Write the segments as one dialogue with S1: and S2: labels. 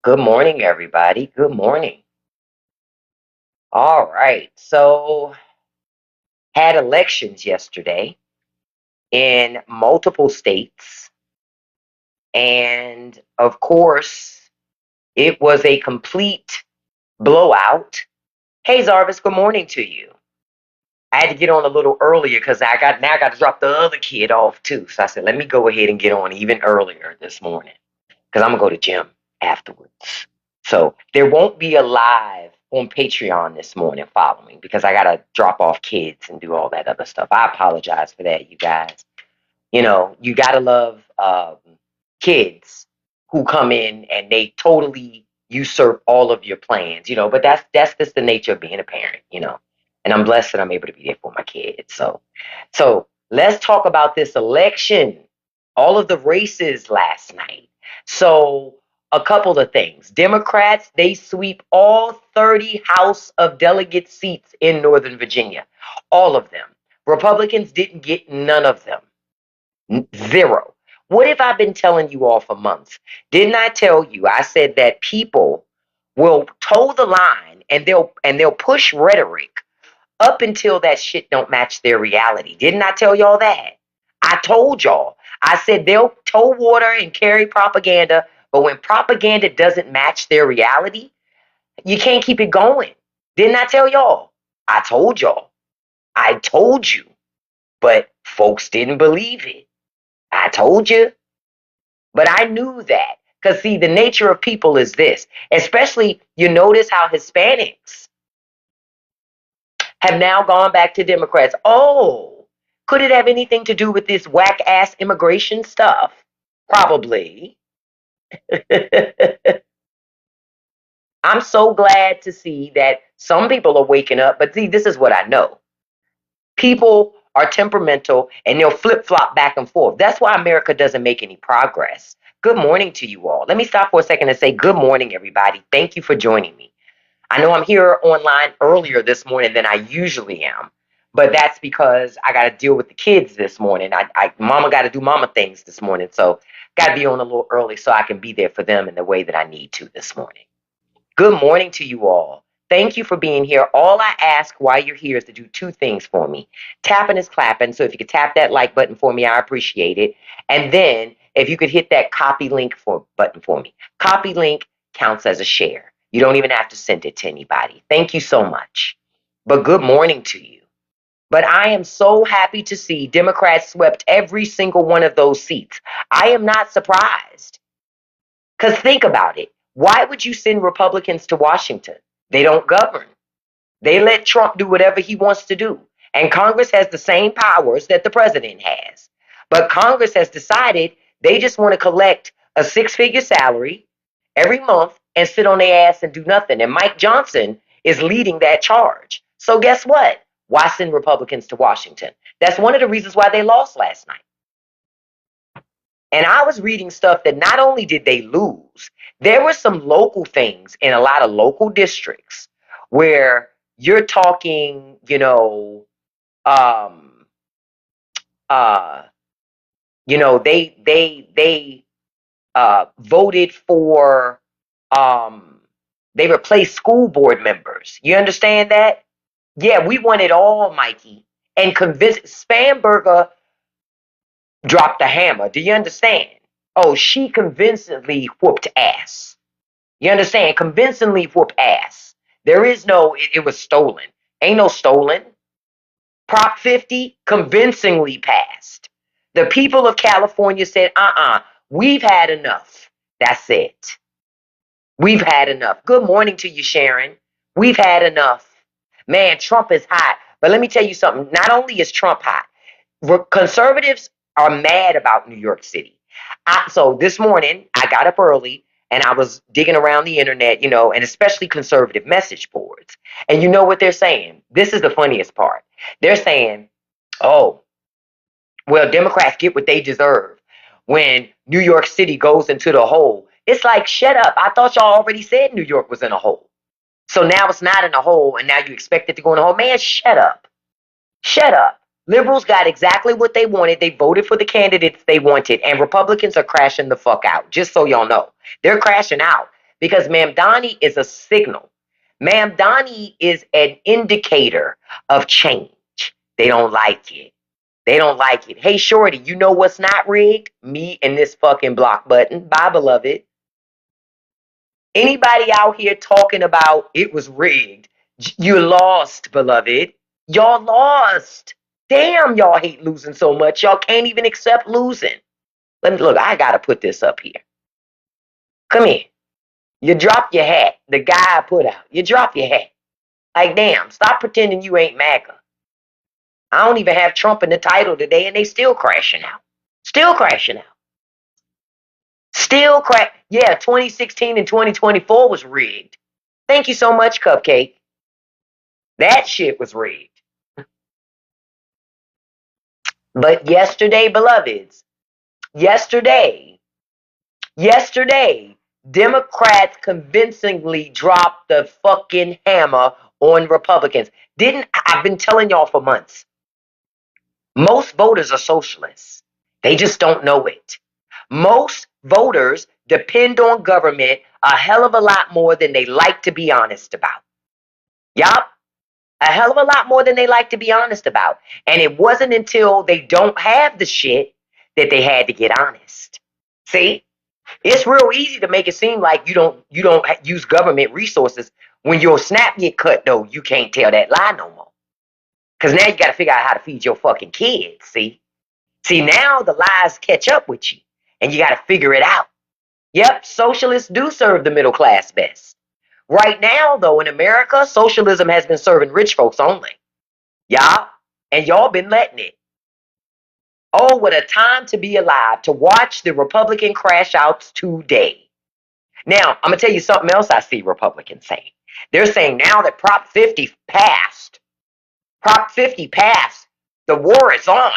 S1: Good morning, everybody. Good morning. All right. So, had elections yesterday in multiple states. And of course, it was a complete blowout. Hey, Zarvis, good morning to you. I had to get on a little earlier because I got to drop the other kid off too. So I said, let me go ahead and get on even earlier this morning because I'm going to go to gym afterwards. So there won't be a live on Patreon this morning following because I got to drop off kids and do all that other stuff. I apologize for that, you guys. You got to love kids who come in and they totally usurp all of your plans, but that's just the nature of being a parent. And I'm blessed that I'm able to be there for my kids. So let's talk about this election, all of the races last night. So a couple of things. Democrats, they sweep all 30 House of Delegate seats in Northern Virginia, all of them. Republicans didn't get none of them. Zero. What have I been telling you all for months? Didn't I tell you? I said that people will toe the line and they'll push rhetoric up until that shit don't match their reality. Didn't I tell y'all that? I told y'all. I said they'll toe water and carry propaganda, but when propaganda doesn't match their reality, you can't keep it going. Didn't I tell y'all? I told y'all. I told you, but folks didn't believe it. I told you. But I knew that. Because, see, the nature of people is this, especially you notice how Hispanics have now gone back to Democrats. Oh, could it have anything to do with this whack ass immigration stuff? Probably. I'm so glad to see that some people are waking up. But see, this is what I know. People are temperamental and they'll flip flop back and forth. That's why America doesn't make any progress. Good morning to you all. Let me stop for a second and say good morning, everybody. Thank you for joining me. I know I'm here online earlier this morning than I usually am, but that's because I got to deal with the kids this morning. Mama got to do mama things this morning, so got to be on a little early so I can be there for them in the way that I need to this morning. Good morning to you all. Thank you for being here. All I ask while you're here is to do two things for me. Tapping is clapping. So if you could tap that like button for me, I appreciate it. And then if you could hit that copy link button for me. Copy link counts as a share. You don't even have to send it to anybody. Thank you so much. But good morning to you. But I am so happy to see Democrats swept every single one of those seats. I am not surprised. Because think about it. Why would you send Republicans to Washington? They don't govern. They let Trump do whatever he wants to do. And Congress has the same powers that the president has. But Congress has decided they just want to collect a six-figure salary every month and sit on their ass and do nothing. And Mike Johnson is leading that charge. So guess what? Why send Republicans to Washington? That's one of the reasons why they lost last night. And I was reading stuff that not only did they lose, there were some local things in a lot of local districts where you're talking, um, uh, they voted for, um, they replaced school board members. You understand that? Yeah, we want it all, Mikey. And convince Spamberger dropped the hammer. Do you understand? Oh, she convincingly whooped ass. You understand? Convincingly whooped ass. There is no, it was stolen. Ain't no stolen. Prop 50 convincingly passed. The people of California said, we've had enough. That's it. We've had enough. Good morning to you, Sharon. We've had enough. Man, Trump is hot. But let me tell you something. Not only is Trump hot, conservatives are mad about New York City. So this morning, I got up early and I was digging around the internet, and especially conservative message boards. And you know what they're saying? This is the funniest part. They're saying, oh, well, Democrats get what they deserve when New York City goes into the hole. It's like, shut up. I thought y'all already said New York was in a hole. So now it's not in a hole, and now you expect it to go in a hole. Man, shut up. Shut up. Liberals got exactly what they wanted. They voted for the candidates they wanted, and Republicans are crashing the fuck out. Just so y'all know, they're crashing out because Mamdani is a signal. Mamdani is an indicator of change. They don't like it. They don't like it. Hey, Shorty, you know what's not rigged? Me and this fucking block button. Bye, beloved. Anybody out here talking about it was rigged, you lost, beloved. Y'all lost. Damn, y'all hate losing so much. Y'all can't even accept losing. Let me look. I gotta put this up here. Come here. You drop your hat. The guy I put out. You drop your hat. Like, damn, stop pretending you ain't MAGA. I don't even have Trump in the title today, and they still crashing out. Still crashing out. Still crash. Yeah, 2016 and 2024 was rigged. Thank you so much, Cupcake. That shit was rigged. But yesterday, beloveds, yesterday, Democrats convincingly dropped the fucking hammer on Republicans. I've been telling y'all for months. Most voters are socialists. They just don't know it. Most voters depend on government a hell of a lot more than they like to be honest about. Yup. A hell of a lot more than they like to be honest about. And it wasn't until they don't have the shit that they had to get honest. See? It's real easy to make it seem like you don't use government resources. When your SNAP get cut, though, you can't tell that lie no more. Because now you got to figure out how to feed your fucking kids, see? See, now the lies catch up with you, and you got to figure it out. Yep, socialists do serve the middle class best. Right now, though, in America, socialism has been serving rich folks only. Yeah, and y'all been letting it. Oh, what a time to be alive, to watch the Republican crash outs today. Now, I'm going to tell you something else I see Republicans saying. They're saying now that Prop 50 passed, the war is on.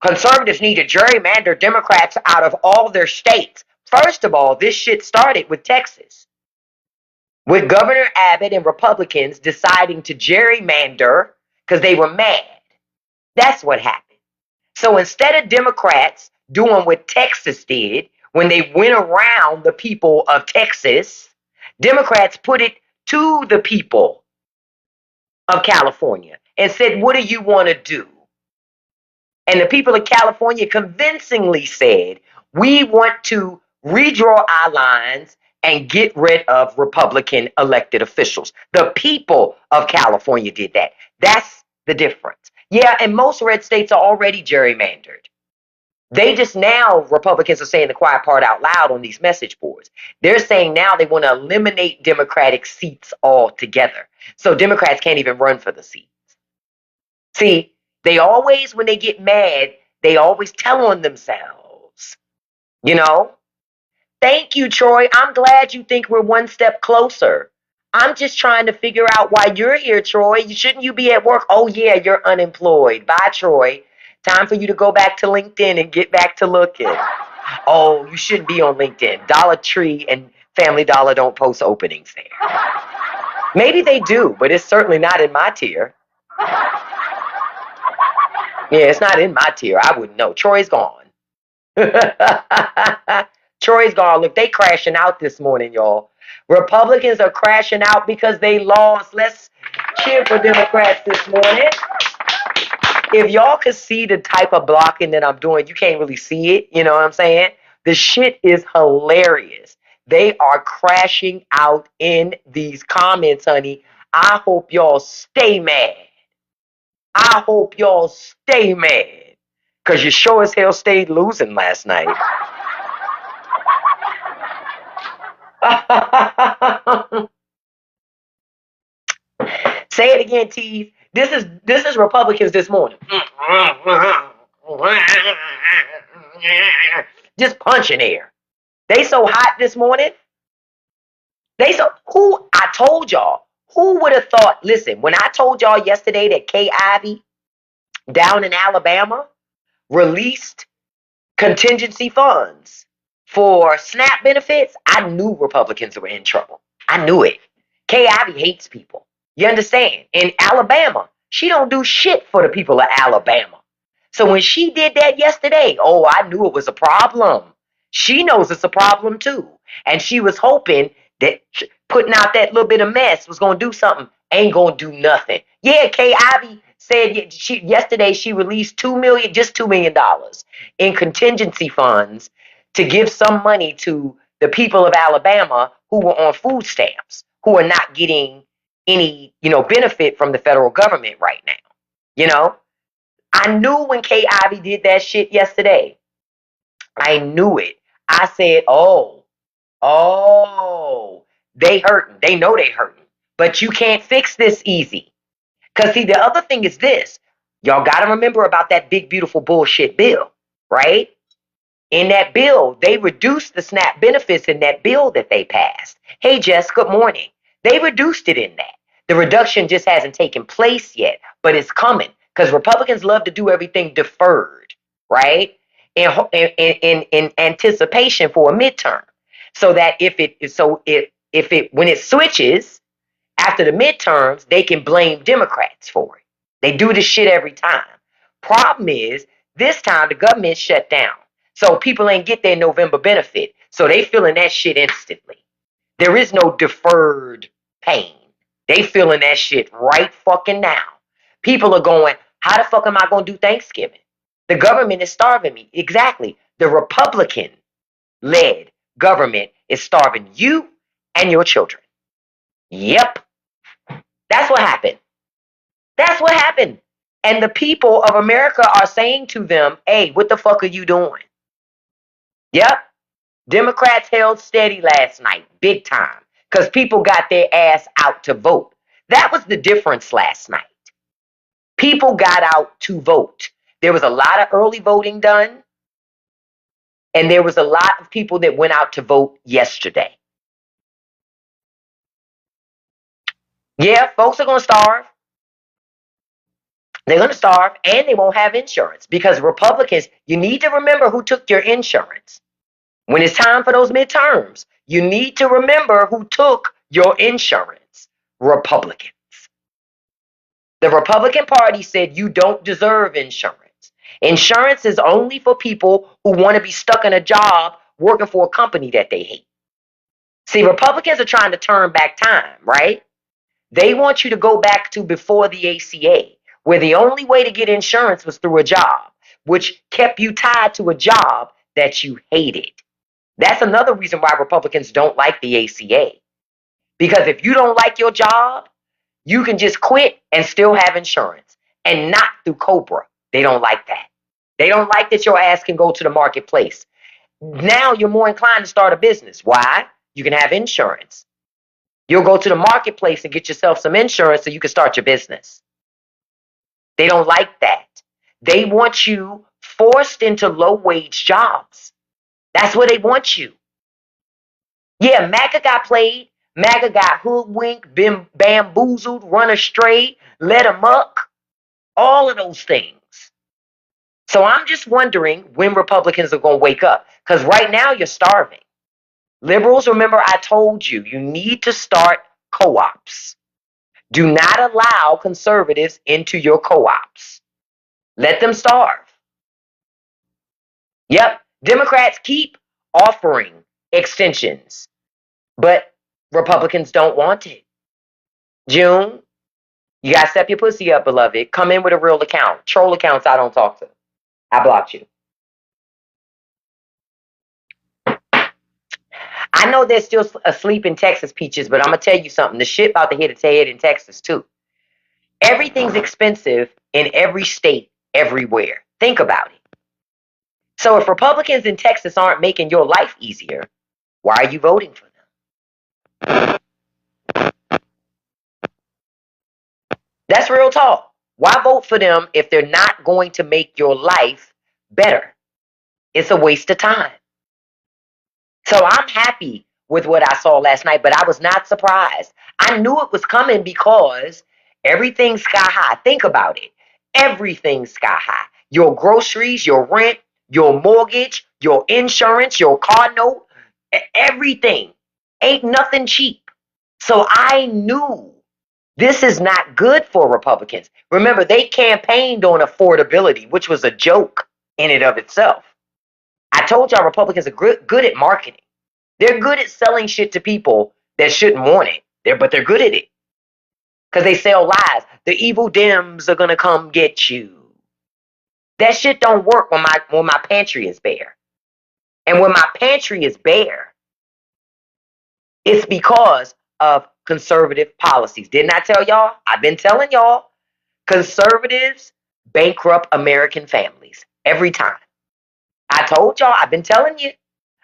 S1: Conservatives need to gerrymander Democrats out of all their states. First of all, this shit started with Texas, with Governor Abbott and Republicans deciding to gerrymander because they were mad. That's what happened. So instead of Democrats doing what Texas did when they went around the people of Texas, Democrats put it to the people of California and said, what do you want to do? And the people of California convincingly said, we want to redraw our lines and get rid of Republican elected officials. The people of California did that. That's the difference. Yeah, and most red states are already gerrymandered. They just now, Republicans are saying the quiet part out loud on these message boards. They're saying now they want to eliminate Democratic seats altogether. So Democrats can't even run for the seats. See, they always, when they get mad, they always tell on themselves. You know? Thank you, Troy. I'm glad you think we're one step closer. I'm just trying to figure out why you're here, Troy. Shouldn't you be at work? Oh, yeah, you're unemployed. Bye, Troy. Time for you to go back to LinkedIn and get back to looking. Oh, you shouldn't be on LinkedIn. Dollar Tree and Family Dollar don't post openings there. Maybe they do, but it's certainly not in my tier. Yeah, it's not in my tier. I wouldn't know. Troy's gone. Troy's gone. Look, they crashing out this morning, y'all. Republicans are crashing out because they lost. Let's cheer for Democrats this morning. If y'all could see the type of blocking that I'm doing, you can't really see it. You know what I'm saying? The shit is hilarious. They are crashing out in these comments, honey. I hope y'all stay mad. I hope y'all stay mad. Because you sure as hell stayed losing last night. Say it again, Tease. This is Republicans this morning. Just punching air. They so hot this morning. I told y'all, who would have thought, listen, when I told y'all yesterday that Kay Ivey down in Alabama released contingency funds for SNAP benefits, I knew Republicans were in trouble. I knew it. Kay Ivey hates people. You understand? In Alabama, She don't do shit for the people of Alabama. So when she did that yesterday, oh, I knew it was a problem. She knows it's a problem too. And she was hoping that putting out that little bit of mess was going to do something. Ain't going to do nothing. Yeah, Kay Ivey said yesterday she released just $2 million in contingency funds to give some money to the people of Alabama who were on food stamps, who are not getting any, benefit from the federal government right now. I knew when Kay Ivey did that shit yesterday. I knew it. I said, they hurting. They know they hurting. But you can't fix this easy. Because, see, the other thing is this. Y'all got to remember about that big, beautiful bullshit bill, right? In that bill, they reduced the SNAP benefits in that bill that they passed. Hey, Jess, good morning. They reduced it in that. The reduction just hasn't taken place yet, but it's coming because Republicans love to do everything deferred, right? In anticipation for a midterm, so that when it switches after the midterms, they can blame Democrats for it. They do this shit every time. Problem is, this time the government shut down. So people ain't get their November benefit. So they feeling that shit instantly. There is no deferred pain. They feeling that shit right fucking now. People are going, how the fuck am I going to do Thanksgiving? The government is starving me. Exactly. The Republican-led government is starving you and your children. Yep. That's what happened. That's what happened. And the people of America are saying to them, hey, what the fuck are you doing? Yep. Democrats held steady last night, big time, because people got their ass out to vote. That was the difference last night. People got out to vote. There was a lot of early voting done, and there was a lot of people that went out to vote yesterday. Yeah, folks are going to starve. They're going to starve, and they won't have insurance because Republicans, you need to remember who took your insurance. When it's time for those midterms, you need to remember who took your insurance. Republicans. The Republican Party said you don't deserve insurance. Insurance is only for people who want to be stuck in a job working for a company that they hate. See, Republicans are trying to turn back time, right? They want you to go back to before the ACA, where the only way to get insurance was through a job, which kept you tied to a job that you hated. That's another reason why Republicans don't like the ACA. Because if you don't like your job, you can just quit and still have insurance, and not through COBRA. They don't like that. They don't like that your ass can go to the marketplace. Now you're more inclined to start a business. Why? You can have insurance. You'll go to the marketplace and get yourself some insurance so you can start your business. They don't like that. They want you forced into low-wage jobs. That's where they want you. Yeah, MAGA got played. MAGA got hoodwinked, been bamboozled, run astray, led amok. All of those things. So I'm just wondering when Republicans are going to wake up. Because right now you're starving. Liberals, remember I told you, you need to start co-ops. Do not allow conservatives into your co-ops. Let them starve. Yep, Democrats keep offering extensions, but Republicans don't want it. June, you got to step your pussy up, beloved. Come in with a real account. Troll accounts I don't talk to. I blocked you. I know they're still asleep in Texas, Peaches, but I'm going to tell you something. The shit about to hit its head in Texas, too. Everything's expensive in every state, everywhere. Think about it. So if Republicans in Texas aren't making your life easier, why are you voting for them? That's real talk. Why vote for them if they're not going to make your life better? It's a waste of time. So I'm happy with what I saw last night, but I was not surprised. I knew it was coming because everything's sky high. Think about it. Everything's sky high. Your groceries, your rent, your mortgage, your insurance, your car note, everything. Ain't nothing cheap. So I knew This is not good for Republicans. Remember, they campaigned on affordability, which was a joke in and of itself. I told y'all Republicans are good at marketing. They're good at selling shit to people that shouldn't want it. But they're good at it because they sell lies. The evil Dems are gonna come get you. That shit don't work when my pantry is bare. And when my pantry is bare, it's because of conservative policies. Didn't I tell y'all? I've been telling y'all. Conservatives bankrupt American families every time. I told y'all, I've been telling you.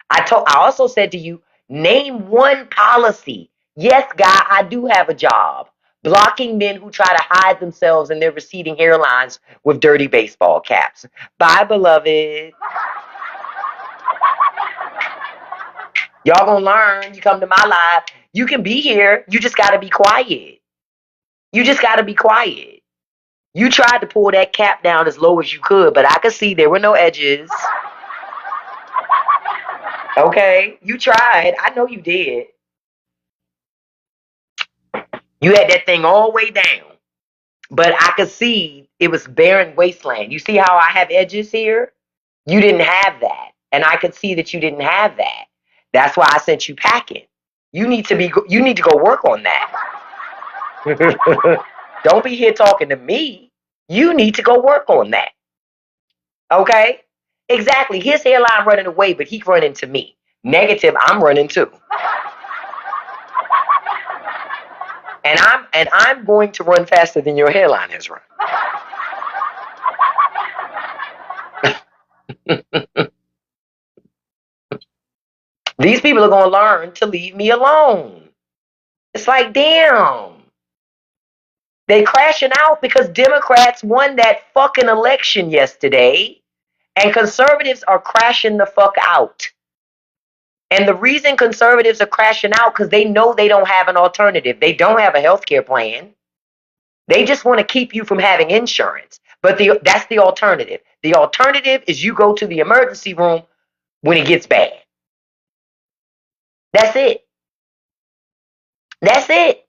S1: I also said to you, name one policy. Yes, guy, I do have a job. Blocking men who try to hide themselves in their receding hairlines with dirty baseball caps. Bye, beloved. Y'all gonna learn. You come to my live. You can be here. You just gotta be quiet. You just gotta be quiet. You tried to pull that cap down as low as you could, but I could see there were no edges. Okay, you tried. I know you did. You had that thing all the way down, but I could see it was barren wasteland. You see how I have edges here? You didn't have that, and I could see that you didn't have that. That's why I sent you packing. You need to be. You need to go work on that. Don't be here talking to me. You need to go work on that. Okay? Exactly. His hairline running away, but he running to me. Negative, I'm running too. And I'm going to run faster than your hairline has run. These people are going to learn to leave me alone. It's like, damn. They crashing out because Democrats won that fucking election yesterday, and conservatives are crashing the fuck out. And the reason conservatives are crashing out because they know they don't have an alternative. They don't have a healthcare plan. They just want to keep you from having insurance. But that's the alternative. The alternative is you go to the emergency room when it gets bad. That's it. That's it.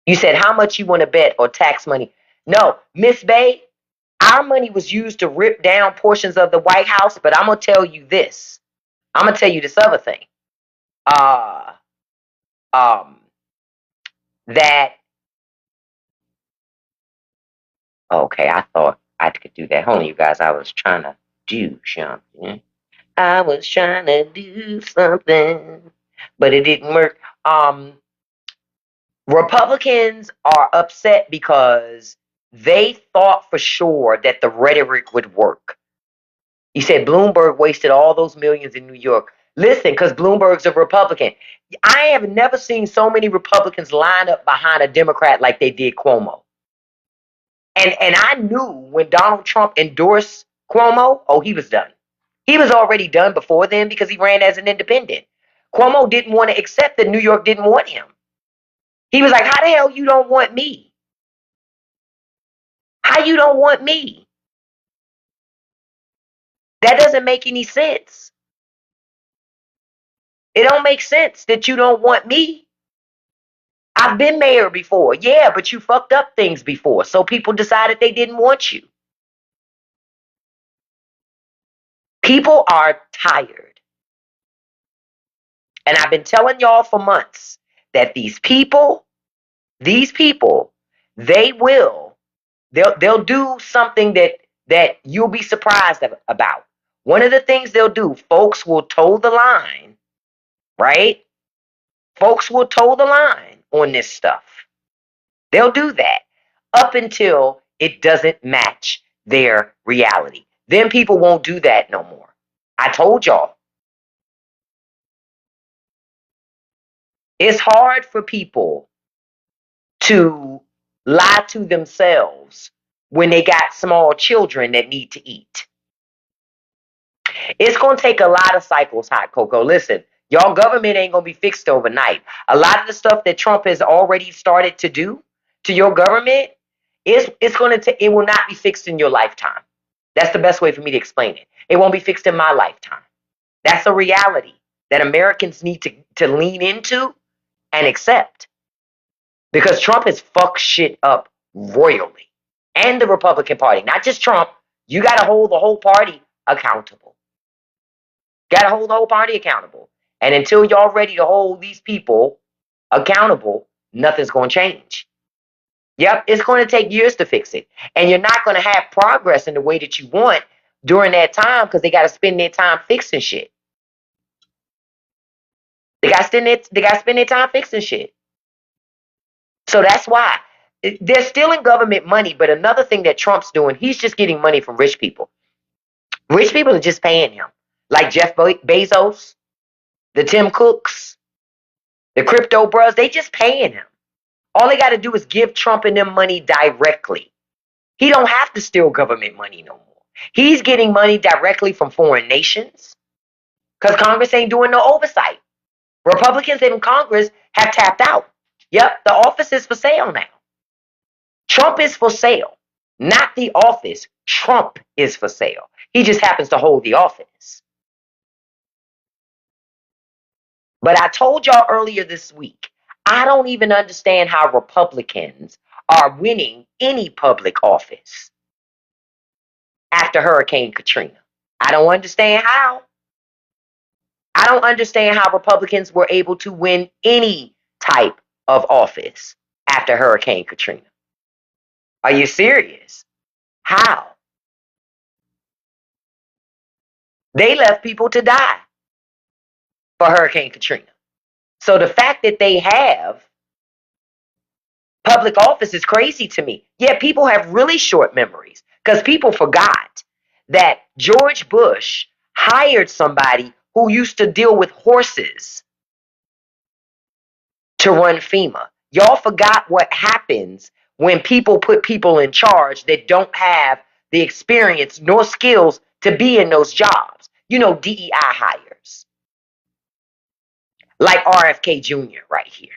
S1: You said how much you want to bet or tax money. No, Miss Bay, our money was used to rip down portions of the White House, but I'm going to tell you this. I'm going to tell you this other thing. That, okay, I thought I could do that. Hold on, you guys, I was trying to do something. I was trying to do something, but it didn't work. Republicans are upset because they thought for sure that the rhetoric would work. You said Bloomberg wasted all those millions in New York. Listen, because Bloomberg's a Republican. I have never seen so many Republicans line up behind a Democrat like they did Cuomo. And I knew when Donald Trump endorsed Cuomo, oh, he was done. He was already done before then because he ran as an independent. Cuomo didn't want to accept that New York didn't want him. He was like, how the hell you don't want me? How you don't want me? That doesn't make any sense. It don't make sense that you don't want me. I've been mayor before. Yeah, but you fucked up things before. So people decided they didn't want you. People are tired. And I've been telling y'all for months that these people, they'll do something that you'll be surprised about. One of the things they'll do, folks will toe the line, right? Folks will toe the line on this stuff. They'll do that up until it doesn't match their reality. Then people won't do that no more. I told y'all. It's hard for people to lie to themselves when they got small children that need to eat. It's going to take a lot of cycles, Hot Cocoa. Listen, y'all government ain't going to be fixed overnight. A lot of the stuff that Trump has already started to do to your government, it will not be fixed in your lifetime. That's the best way for me to explain it. It won't be fixed in my lifetime. That's a reality that Americans need to lean into and accept. because Trump has fucked shit up royally. And the Republican Party, not just Trump. You got to hold the whole party accountable. Got to hold the whole party accountable. And until y'all ready to hold these people accountable, nothing's going to change. Yep, it's going to take years to fix it. And you're not going to have progress in the way that you want during that time because they got to spend their time fixing shit. They got to spend their time fixing shit. So that's why they're stealing government money. But another thing that Trump's doing, he's just getting money from rich people. Rich people are just paying him, like Jeff Bezos, the Tim Cooks, the crypto bros. They just paying him. All they got to do is give Trump and them money directly. He don't have to steal government money no more. He's getting money directly from foreign nations because Congress ain't doing no oversight. Republicans in Congress have tapped out. Yep, the office is for sale now. Trump is for sale, not the office. Trump is for sale. He just happens to hold the office. But I told y'all earlier this week, I don't even understand how Republicans are winning any public office after Hurricane Katrina. I don't understand how. I don't understand how Republicans were able to win any type of office after Hurricane Katrina. Are you serious? How? They left people to die for Hurricane Katrina. So the fact that they have public office is crazy to me. Yeah, people have really short memories because people forgot that George Bush hired somebody who used to deal with horses to run FEMA. Y'all forgot what happens when people put people in charge that don't have the experience nor skills to be in those jobs. You know, DEI hires. Like RFK Jr. right here.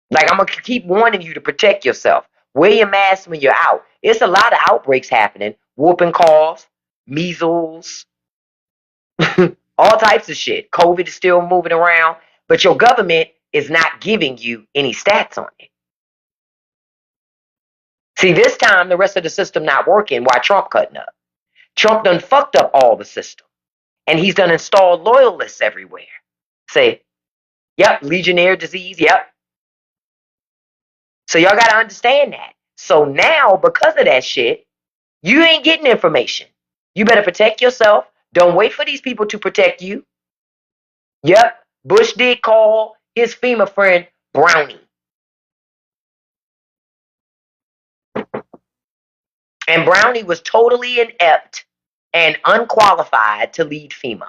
S1: Like, I'm going to keep warning you to protect yourself. Wear your mask when you're out. It's a lot of outbreaks happening. Whooping cough, measles, all types of shit. COVID is still moving around, but your government is not giving you any stats on it. See, this time, the rest of the system not working while Trump cutting up. Trump done fucked up all the system. And he's done installed loyalists everywhere. Say, yep, Legionnaire disease, yep. So y'all got to understand that. So now, because of that shit, you ain't getting information. You better protect yourself. Don't wait for these people to protect you. Yep, Bush did call his FEMA friend Brownie. And Brownie was totally inept and unqualified to lead FEMA.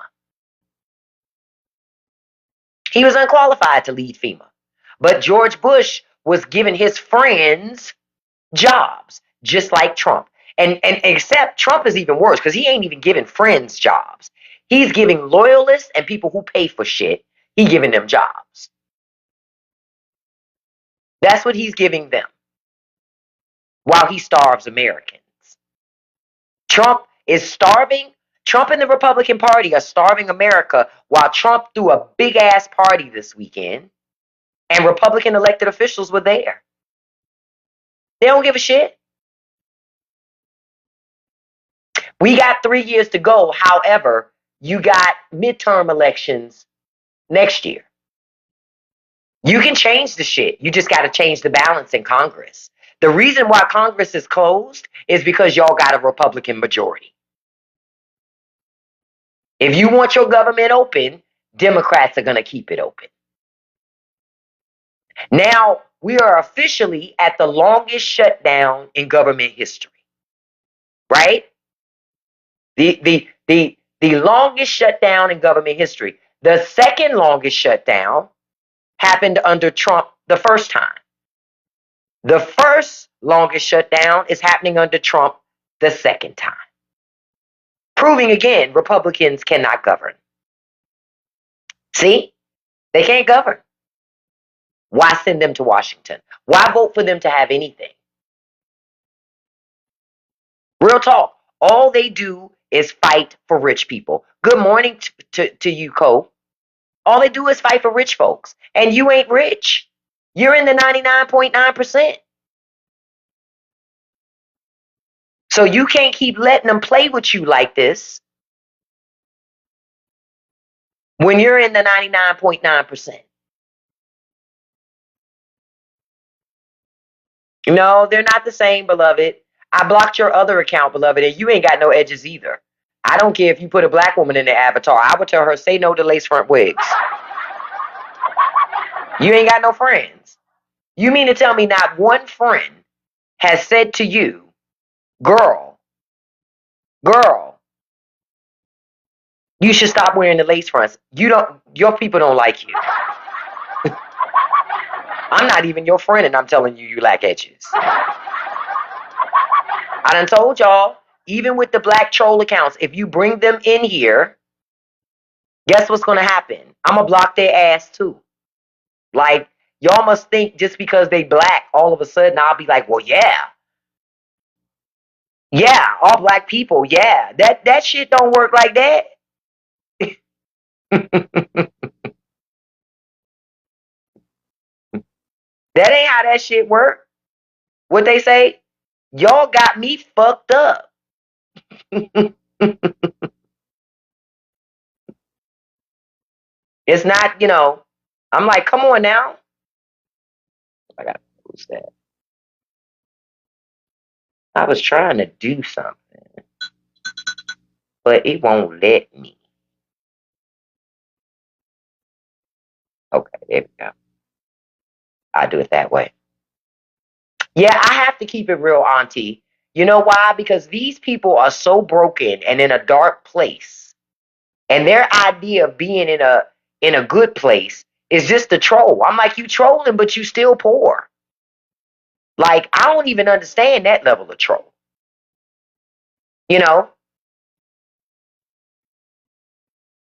S1: He was unqualified to lead FEMA. But George Bush was giving his friends jobs, just like Trump. And except Trump is even worse because he ain't even giving friends jobs. He's giving loyalists and people who pay for shit, he giving them jobs. That's what he's giving them while he starves Americans. Trump is starving. Trump and the Republican Party are starving America while Trump threw a big ass party this weekend and Republican elected officials were there. They don't give a shit. We got 3 years to go. However, you got midterm elections next year. You can change the shit. You just got to change the balance in Congress. The reason why Congress is closed is because y'all got a Republican majority. If you want your government open, Democrats are going to keep it open. Now, we are officially at the longest shutdown in government history. Right? The longest shutdown in government history. The second longest shutdown happened under Trump the first time. The first longest shutdown is happening under Trump the second time. Proving again, Republicans cannot govern. See? They can't govern. Why send them to Washington? Why vote for them to have anything? Real talk. All they do is fight for rich people. Good morning to you, Cole. All they do is fight for rich folks. And you ain't rich. You're in the 99.9%. So you can't keep letting them play with you like this when you're in the 99.9%. No, they're not the same, beloved. I blocked your other account, beloved, and you ain't got no edges either. I don't care if you put a black woman in the avatar. I would tell her, say no to lace front wigs. You ain't got no friends. You mean to tell me not one friend has said to you, girl, girl, you should stop wearing the lace fronts. Your people don't like you. I'm not even your friend and I'm telling you lack edges. I done told y'all, even with the black troll accounts, if you bring them in here, guess what's going to happen? I'm going to block their ass too. Like, y'all must think just because they black, all of a sudden I'll be like, well, yeah. Yeah, all black people, yeah. That shit don't work like that. That ain't how that shit work. What they say? Y'all got me fucked up. It's not, I'm like, come on now. I got to post that. I was trying to do something, but it won't let me. Okay, there we go. I do it that way. Yeah, I have to keep it real, Auntie. You know why? Because these people are so broken and in a dark place. And their idea of being in a good place is just a troll. I'm like, you trolling, but you still poor. Like, I don't even understand that level of troll. You know?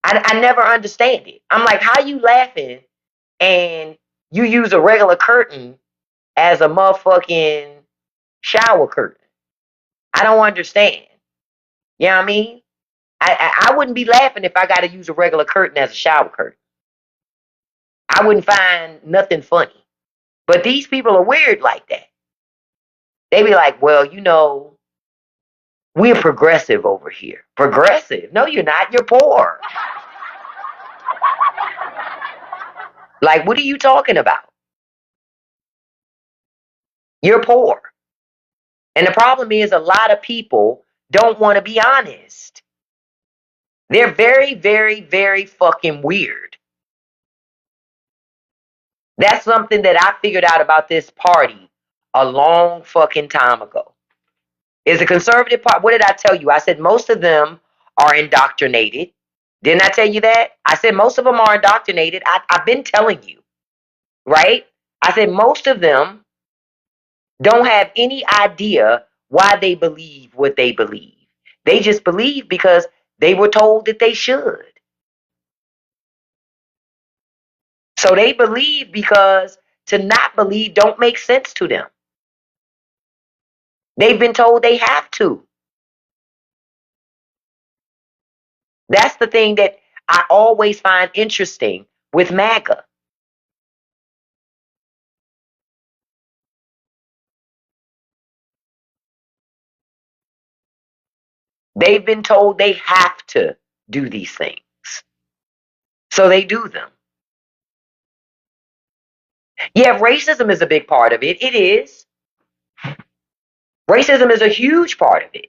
S1: I never understand it. I'm like, how you laughing and you use a regular curtain as a motherfucking shower curtain? I don't understand. You know what I mean? I wouldn't be laughing if I got to use a regular curtain as a shower curtain. I wouldn't find nothing funny. But these people are weird like that. They be like, well, we're progressive over here. Progressive? No, you're not. You're poor. Like, what are you talking about? You're poor. And the problem is a lot of people don't want to be honest. They're very, very, very fucking weird. That's something that I figured out about this party a long fucking time ago. Is the conservative part, what did I tell you? I said most of them are indoctrinated. Didn't I tell you that? I said most of them are indoctrinated. I've been telling you, right? I said most of them don't have any idea why they believe what they believe. They just believe because they were told that they should. So they believe because to not believe don't make sense to them. They've been told they have to. That's the thing that I always find interesting with MAGA. They've been told they have to do these things. So they do them. Yeah, racism is a big part of it. It is. Racism is a huge part of it.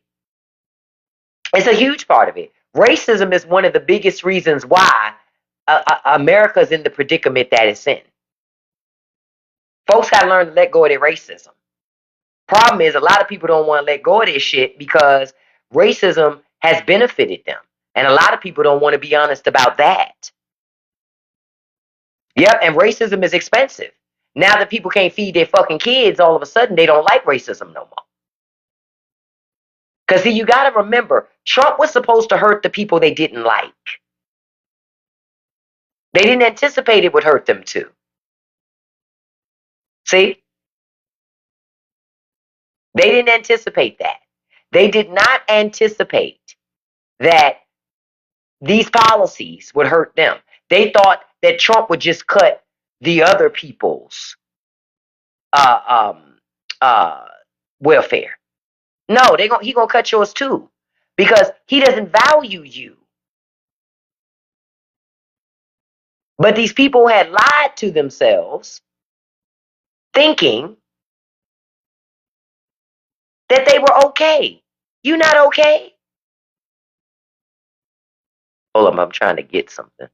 S1: It's a huge part of it. Racism is one of the biggest reasons why America is in the predicament that it's in. Folks got to learn to let go of their racism. Problem is, a lot of people don't want to let go of this shit because racism has benefited them. And a lot of people don't want to be honest about that. Yep, and racism is expensive. Now that people can't feed their fucking kids, all of a sudden they don't like racism no more. Because see, you got to remember, Trump was supposed to hurt the people they didn't like. They didn't anticipate it would hurt them too. See? They didn't anticipate that. They did not anticipate that these policies would hurt them. They thought that Trump would just cut the other people's uh, um, uh, welfare. No, he gonna cut yours too, because he doesn't value you. But these people had lied to themselves, thinking that they were okay. You not okay? Hold up, I'm trying to get something.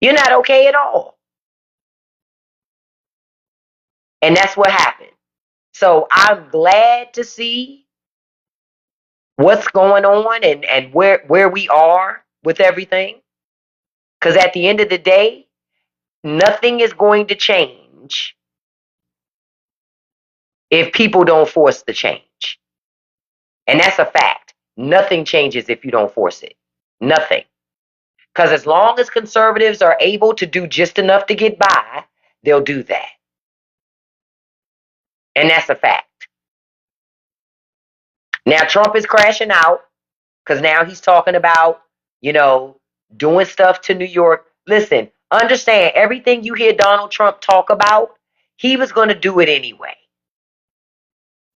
S1: You're not okay at all. And that's what happened. So I'm glad to see what's going on and where we are with everything. Because at the end of the day, nothing is going to change if people don't force the change. And that's a fact. Nothing changes if you don't force it. Nothing. Because as long as conservatives are able to do just enough to get by, they'll do that. And that's a fact. Now, Trump is crashing out because now he's talking about, you know, doing stuff to New York. Listen, understand, everything you hear Donald Trump talk about, he was going to do it anyway.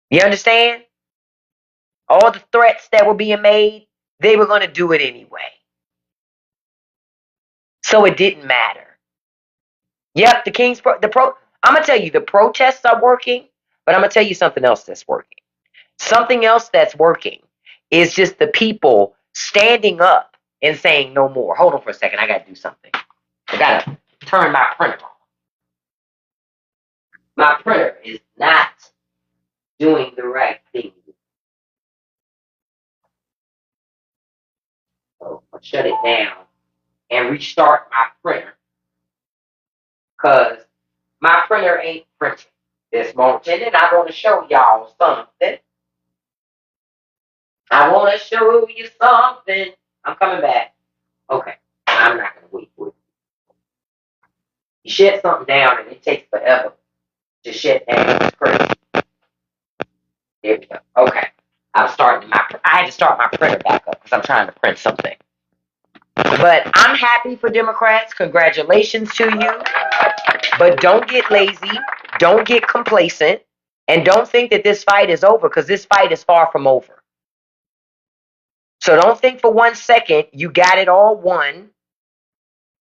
S1: You understand? All the threats that were being made, they were going to do it anyway. So it didn't matter. Yep, I'm going to tell you, the protests are working, but I'm going to tell you something else that's working. Something else that's working is just the people standing up and saying no more. Hold on for a second. I got to do something. I got to turn my printer on. My printer is not doing the right thing. So I'll shut it down and restart my printer because my printer ain't printing this moment. And I want to show y'all something. I want to show you something. I'm coming back. Okay. I'm not going to wait for it. You shut something down and it takes forever to shut down. It's crazy. There we go. Okay. I had to start my printer back up because I'm trying to print something. But I'm happy for Democrats. Congratulations to you. But don't get lazy. Don't get complacent. And don't think that this fight is over, because this fight is far from over. So don't think for 1 second you got it all won,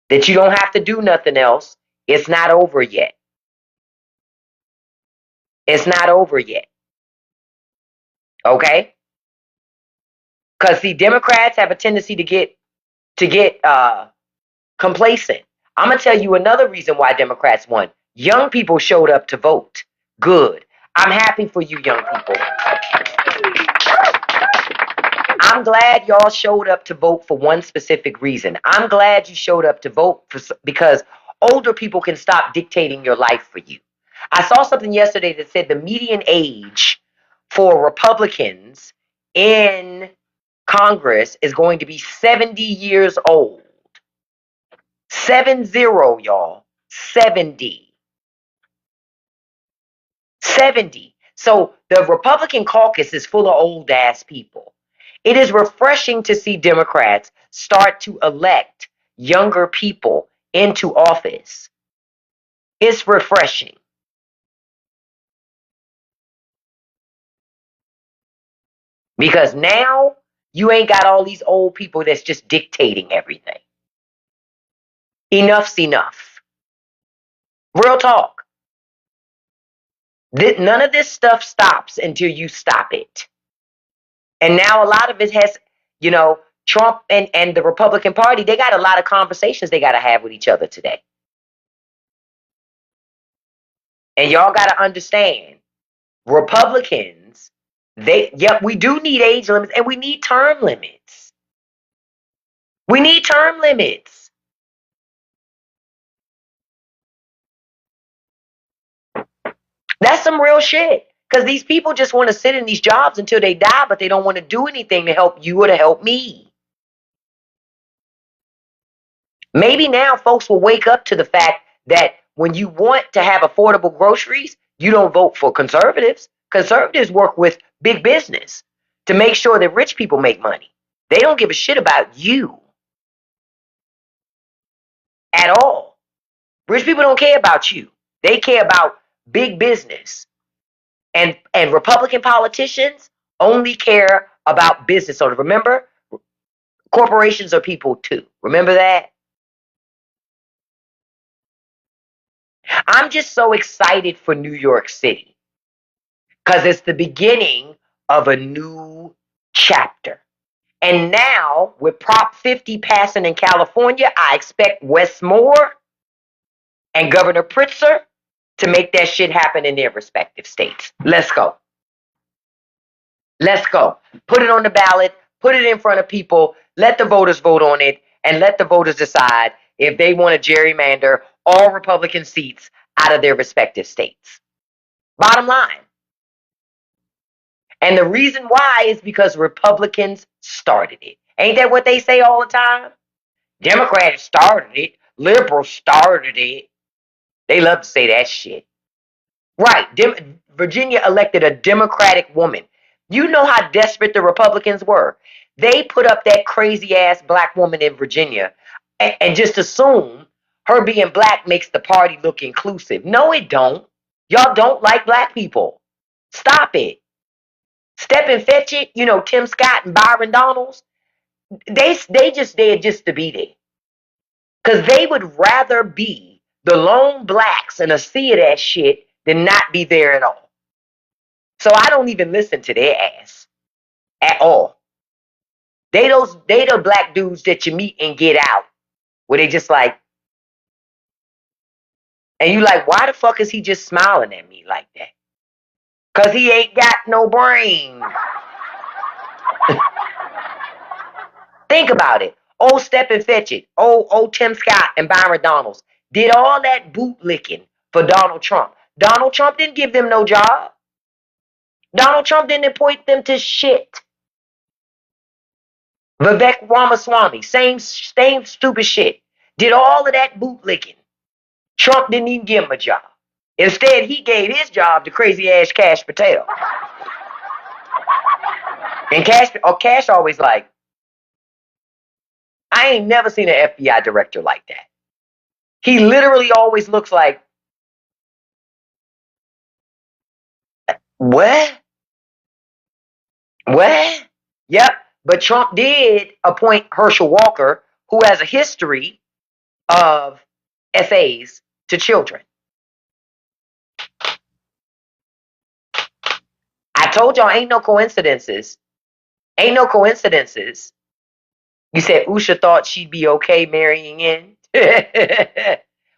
S1: that you don't have to do nothing else. It's not over yet. It's not over yet. Okay? Because see, Democrats have a tendency to get complacent. I'm gonna tell you another reason why Democrats won. Young people showed up to vote. Good. I'm happy for you, young people. I'm glad y'all showed up to vote for one specific reason. I'm glad you showed up to vote because older people can stop dictating your life for you. I saw something yesterday that said the median age for Republicans in Congress is going to be 70 years old. 70, y'all. 70. 70. So the Republican caucus is full of old ass people. It is refreshing to see Democrats start to elect younger people into office. It's refreshing. Because now you ain't got all these old people that's just dictating everything. Enough's enough. Real talk. None of this stuff stops until you stop it. And now a lot of it has, Trump and the Republican Party, they got a lot of conversations they got to have with each other today. And y'all got to understand, Republicans, we do need age limits and we need term limits. We need term limits. That's some real shit. Because these people just want to sit in these jobs until they die, but they don't want to do anything to help you or to help me. Maybe now folks will wake up to the fact that when you want to have affordable groceries, you don't vote for conservatives. Conservatives work with big business to make sure that rich people make money. They don't give a shit about you. at all. Rich people don't care about you. They care about big business. And Republican politicians only care about business owners. Remember, corporations are people too. Remember that? I'm just so excited for New York City because it's the beginning of a new chapter. And now, with Prop 50 passing in California, I expect Westmore and Governor Pritzker to make that shit happen in their respective states. Let's go. Let's go. Put it on the ballot, put it in front of people, let the voters vote on it, and let the voters decide if they want to gerrymander all Republican seats out of their respective states. Bottom line. And the reason why is because Republicans started it. Ain't that what they say all the time? Democrats started it. Liberals started it. They love to say that shit. Right. Virginia elected a Democratic woman. You know how desperate the Republicans were. They put up that crazy ass black woman in Virginia and just assume her being black makes the party look inclusive. No, it don't. Y'all don't like black people. Stop it. Step and fetch it. You know, Tim Scott and Byron Donalds. They just there just to be there. Because they would rather be the lone blacks in a sea of that shit than not be there at all. So I don't even listen to their ass at all. They the black dudes that you meet and get out where they just like, and you like, why the fuck is he just smiling at me like that? Cause he ain't got no brain. Think about it. Old Step and Fetch It, old Tim Scott and Byron Donalds did all that bootlicking for Donald Trump. Donald Trump didn't give them no job. Donald Trump didn't appoint them to shit. Vivek Ramaswamy, same stupid shit. Did all of that bootlicking. Trump didn't even give him a job. Instead, he gave his job to crazy ass Cash Patel. And Cash always like, I ain't never seen an FBI director like that. He literally always looks like, what? What? Yep. But Trump did appoint Herschel Walker, who has a history of FAs to children. I told y'all ain't no coincidences. Ain't no coincidences. You said Usha thought she'd be okay marrying in.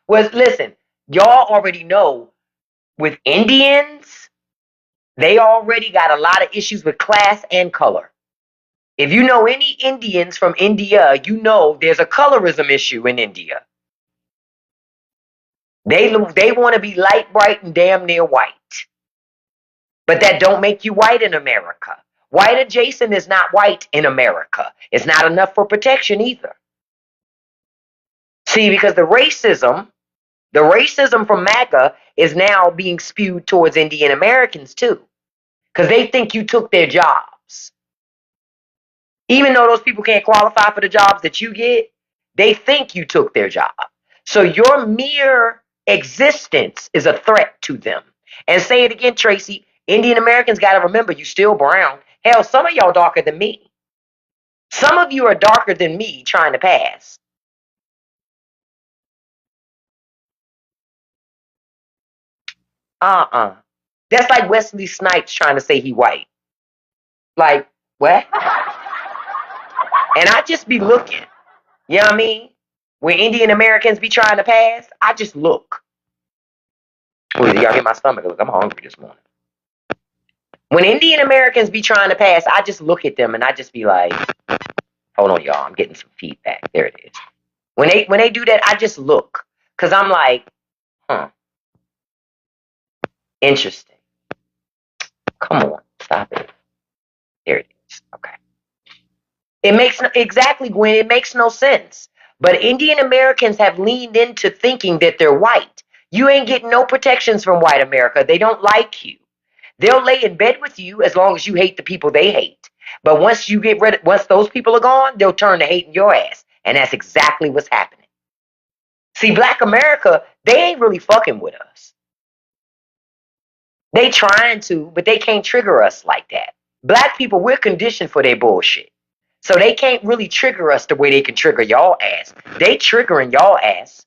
S1: Well, listen, y'all already know with Indians, they already got a lot of issues with class and color. If you know any Indians from India, you know there's a colorism issue in India. They want to be light, bright, and damn near white. But that don't make you white in America. White adjacent is not white in America. It's not enough for protection either. See, because the racism from MAGA is now being spewed towards Indian Americans too. Because they think you took their jobs. Even though those people can't qualify for the jobs that you get, they think you took their job. So your mere existence is a threat to them. And say it again, Tracy, Indian Americans got to remember you still brown. Hell, some of y'all darker than me. Some of you are darker than me trying to pass. That's like Wesley Snipes trying to say he white. Like, what? And I just be looking. You know what I mean? When Indian Americans be trying to pass, I just look. Ooh, y'all hear my stomach? Look, I'm hungry this morning. When Indian Americans be trying to pass, I just look at them and I just be like, hold on, y'all, I'm getting some feedback. There it is. When they do that, I just look. Because I'm like, interesting. Come on, stop it. There it is. Okay. It makes exactly, Gwen, it makes no sense. But Indian Americans have leaned into thinking that they're white. You ain't getting no protections from white America. They don't like you. They'll lay in bed with you as long as you hate the people they hate. But once those people are gone, they'll turn to hating your ass. And that's exactly what's happening. See, Black America, they ain't really fucking with us. They trying to, but they can't trigger us like that. Black people, we're conditioned for their bullshit. So they can't really trigger us the way they can trigger y'all ass. They triggering y'all ass.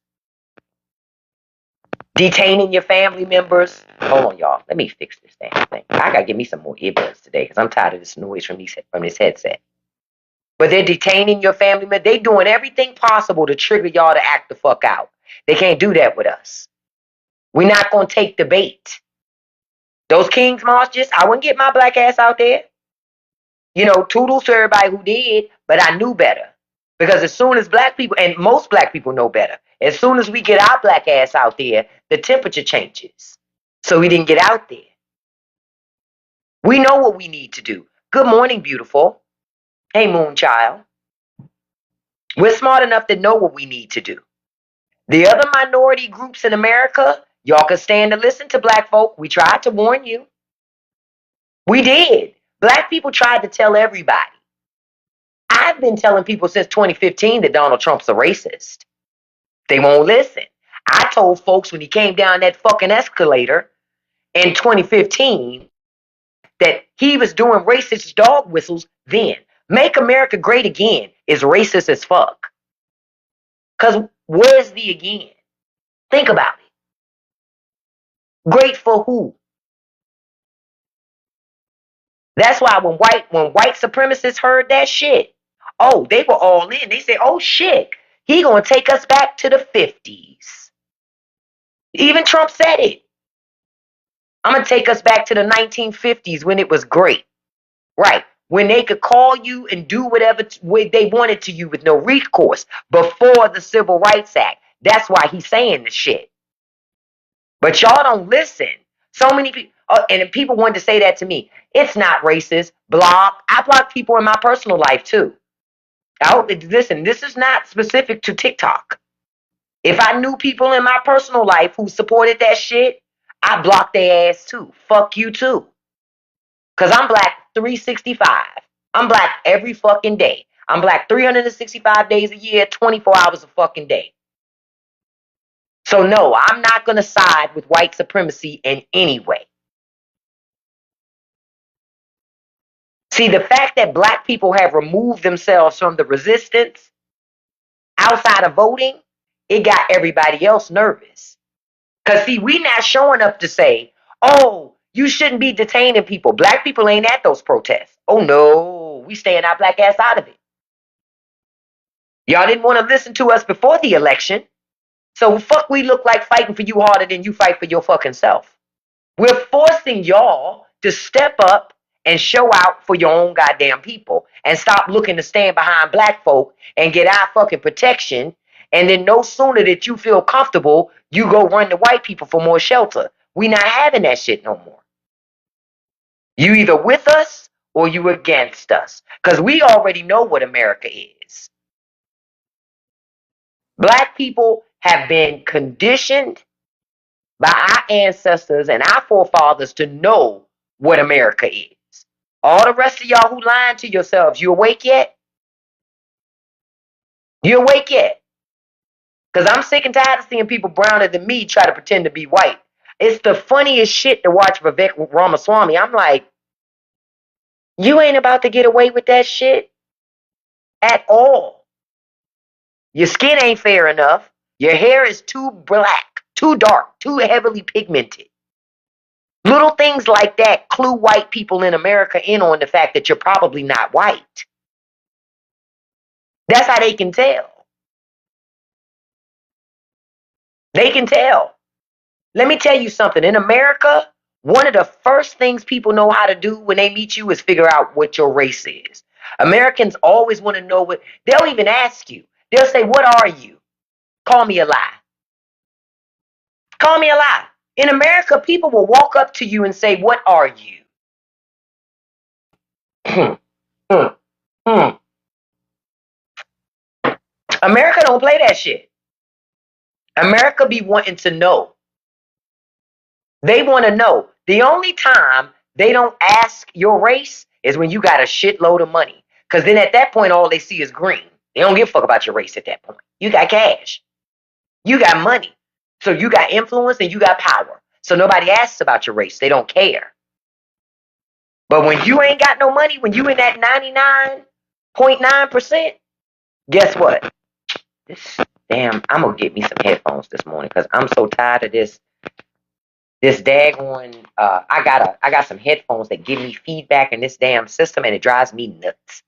S1: Detaining your family members. Hold on, y'all. Let me fix this damn thing. I gotta give me some more earbuds today because I'm tired of this noise from this headset. But they're detaining your family members. They doing everything possible to trigger y'all to act the fuck out. They can't do that with us. We're not gonna take the bait. Those King's marches, I wouldn't get my black ass out there. You know, toodles to everybody who did, but I knew better. Because as soon as black people, and most black people know better, as soon as we get our black ass out there, the temperature changes. So we didn't get out there. We know what we need to do. Good morning, beautiful. Hey, Moonchild. We're smart enough to know what we need to do. The other minority groups in America, y'all can stand to listen to black folk. We tried to warn you. We did. Black people tried to tell everybody. I've been telling people since 2015 that Donald Trump's a racist. They won't listen. I told folks when he came down that fucking escalator in 2015 that he was doing racist dog whistles then. Make America Great Again is racist as fuck. Because where's the again? Think about it. Great for who? That's why when white supremacists heard that shit, oh, they were all in. They said, oh shit, he gonna take us back to the 50s. Even Trump said it. I'm gonna take us back to the 1950s when it was great. Right. When they could call you and do whatever they wanted to you with no recourse before the Civil Rights Act. That's why he's saying the shit. But y'all don't listen. So many people, and people wanted to say that to me. It's not racist. Block. I block people in my personal life too. Listen, this is not specific to TikTok. If I knew people in my personal life who supported that shit, I block their ass too. Fuck you too. Because I'm black 365. I'm black every fucking day. I'm black 365 days a year, 24 hours a fucking day. So no, I'm not going to side with white supremacy in any way. See, the fact that black people have removed themselves from the resistance outside of voting, it got everybody else nervous. Because see, we not showing up to say, oh, you shouldn't be detaining people. Black people ain't at those protests. Oh no, we staying our black ass out of it. Y'all didn't want to listen to us before the election. So fuck we look like fighting for you harder than you fight for your fucking self. We're forcing y'all to step up and show out for your own goddamn people and stop looking to stand behind black folk and get our fucking protection. And then no sooner that you feel comfortable, you go run to white people for more shelter. We not having that shit no more. You either with us or you against us. Because we already know what America is. Black people have been conditioned by our ancestors and our forefathers to know what America is. All the rest of y'all who lying to yourselves, you awake yet? You awake yet? Because I'm sick and tired of seeing people browner than me try to pretend to be white. It's the funniest shit to watch Vivek Ramaswamy. I'm like, you ain't about to get away with that shit at all. Your skin ain't fair enough. Your hair is too black, too dark, too heavily pigmented. Little things like that clue white people in America in on the fact that you're probably not white. That's how they can tell. They can tell. Let me tell you something. In America, one of the first things people know how to do when they meet you is figure out what your race is. Americans always want to know what, they'll even ask you. They'll say, what are you? Call me a lie. Call me a lie. In America, people will walk up to you and say, what are you? America don't play that shit. America be wanting to know. They want to know. The only time they don't ask your race is when you got a shitload of money. Because then at that point, all they see is green. They don't give a fuck about your race at that point. You got cash. You got money. So you got influence and you got power. So nobody asks about your race. They don't care. But when you ain't got no money, when you in that 99.9%, guess what? This damn, I'm gonna get me some headphones this morning because I'm so tired of this daggone I got some headphones that give me feedback in this damn system and it drives me nuts.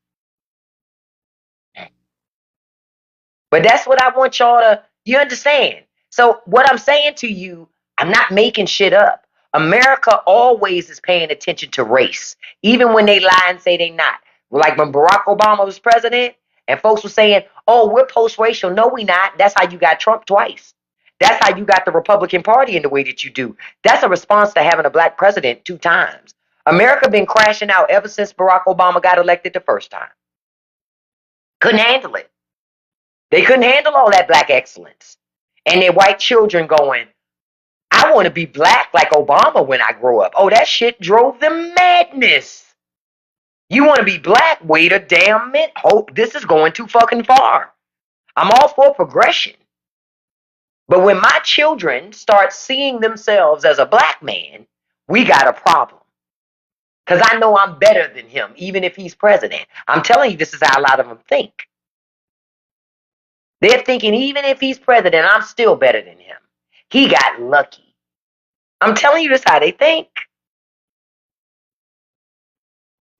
S1: But that's what I want y'all to, you understand. So what I'm saying to you, I'm not making shit up. America always is paying attention to race, even when they lie and say they not. Like when Barack Obama was president and folks were saying, oh, we're post-racial. No, we not. That's how you got Trump twice. That's how you got the Republican Party in the way that you do. That's a response to having a black president 2 times. America been crashing out ever since Barack Obama got elected the first time. Couldn't handle it. They couldn't handle all that black excellence. And their white children going, I want to be black like Obama when I grow up. Oh, that shit drove them madness. You want to be black? Wait a damn minute. Hope this is going too fucking far. I'm all for progression. But when my children start seeing themselves as a black man, we got a problem. Because I know I'm better than him, even if he's president. I'm telling you, this is how a lot of them think. They're thinking, even if he's president, I'm still better than him. He got lucky. I'm telling you, this is how they think.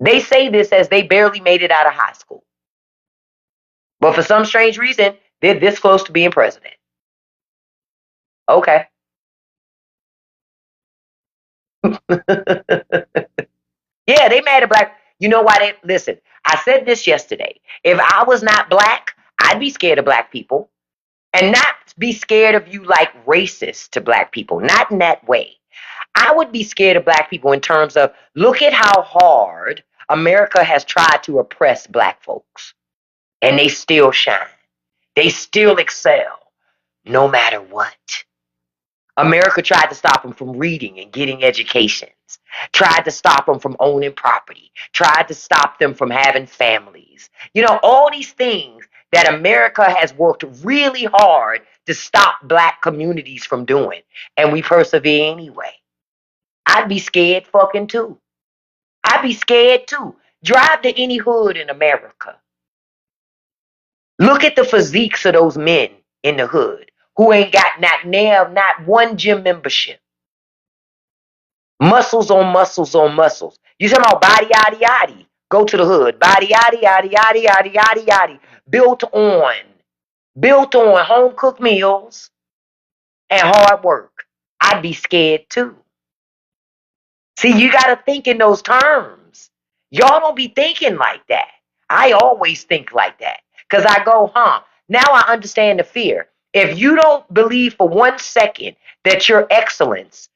S1: They say this as they barely made it out of high school. But for some strange reason, they're this close to being president. Okay. Yeah, they mad at black. You know why they, listen, I said this yesterday. If I was not black, I'd be scared of black people. And not be scared of you like racist to black people. Not in that way. I would be scared of black people in terms of, look at how hard America has tried to oppress black folks. And they still shine. They still excel, no matter what. America tried to stop them from reading and getting educations, tried to stop them from owning property, tried to stop them from having families. You know, all these things that America has worked really hard to stop black communities from doing. And we persevere anyway. I'd be scared fucking too. I'd be scared too. Drive to any hood in America. Look at the physiques of those men in the hood who ain't got not one gym membership. Muscles on muscles on muscles. You talking about body yaddy yaddy. Go to the hood. Body yaddy yaddy yaddy yaddy yaddy yaddy. Built on home cooked meals and hard work. I'd be scared too. See, you got to think in those terms. Y'all don't be thinking like that. I always think like that. Because I go, now I understand the fear. If you don't believe for 1 second that you're excellent,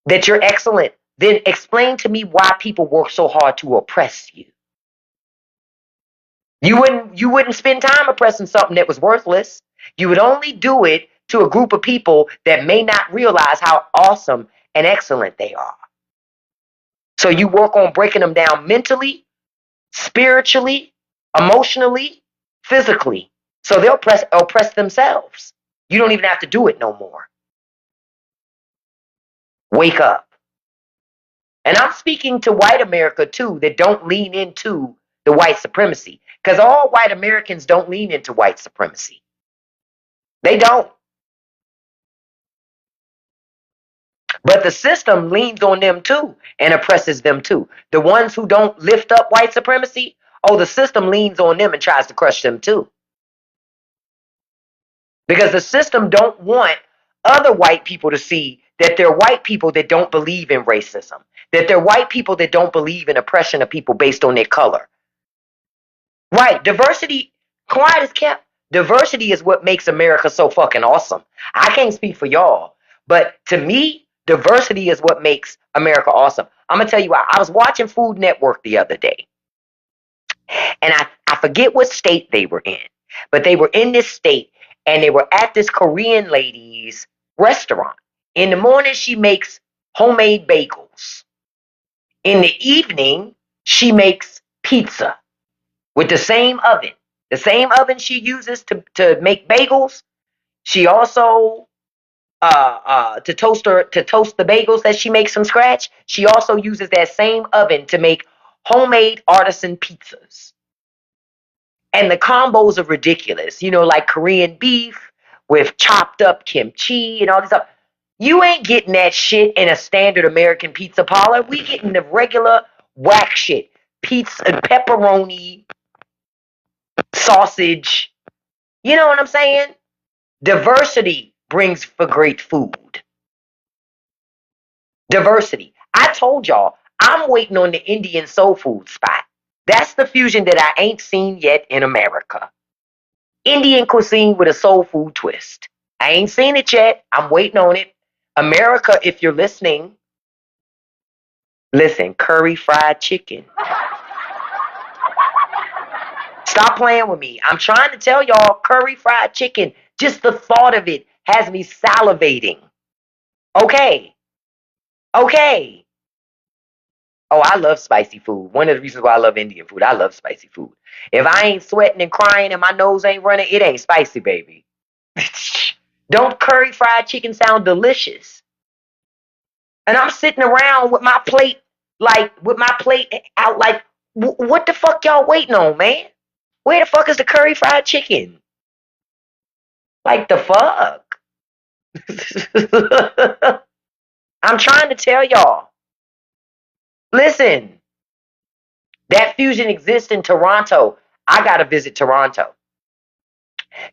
S1: then explain to me why people work so hard to oppress you. You wouldn't spend time oppressing something that was worthless. You would only do it to a group of people that may not realize how awesome and excellent they are. So you work on breaking them down mentally, spiritually, emotionally, physically. So they'll oppress themselves. You don't even have to do it no more. Wake up. And I'm speaking to white America too that don't lean into the white supremacy. Because all white Americans don't lean into white supremacy. They don't. But the system leans on them too and oppresses them too. The ones who don't lift up white supremacy, the system leans on them and tries to crush them too. Because the system don't want other white people to see that they're white people that don't believe in racism, that they're white people that don't believe in oppression of people based on their color. Right, diversity, quiet as kept. Diversity is what makes America so fucking awesome. I can't speak for y'all, but to me, diversity is what makes America awesome. I'm going to tell you why. I was watching Food Network the other day, and I forget what state they were in, but they were in this state, and they were at this Korean lady's restaurant. In the morning, she makes homemade bagels. In the evening, she makes pizza with the same oven. The same oven she uses to make bagels She also to toast the bagels that she makes from scratch. She also uses that same oven to make homemade artisan pizzas. And the combos are ridiculous. You know, like Korean beef with chopped up kimchi and all this stuff. You ain't getting that shit in a standard American pizza parlor. We getting the regular whack shit. Pizza, pepperoni, sausage. You know what I'm saying? Diversity brings for great food. Diversity. I told y'all, I'm waiting on the Indian soul food spot. That's the fusion that I ain't seen yet in America. Indian cuisine with a soul food twist. I ain't seen it yet. I'm waiting on it. America, if you're listening, listen, curry fried chicken. Stop playing with me. I'm trying to tell y'all, curry fried chicken, just the thought of it has me salivating. Okay. Okay. Oh, I love spicy food. One of the reasons why I love Indian food, I love spicy food. If I ain't sweating and crying and my nose ain't running, it ain't spicy, baby. Don't curry fried chicken sound delicious? And I'm sitting around with my plate, out, like, what the fuck y'all waiting on, man? Where the fuck is the curry fried chicken? Like, the fuck? I'm trying to tell y'all. Listen, that fusion exists in Toronto. I gotta visit Toronto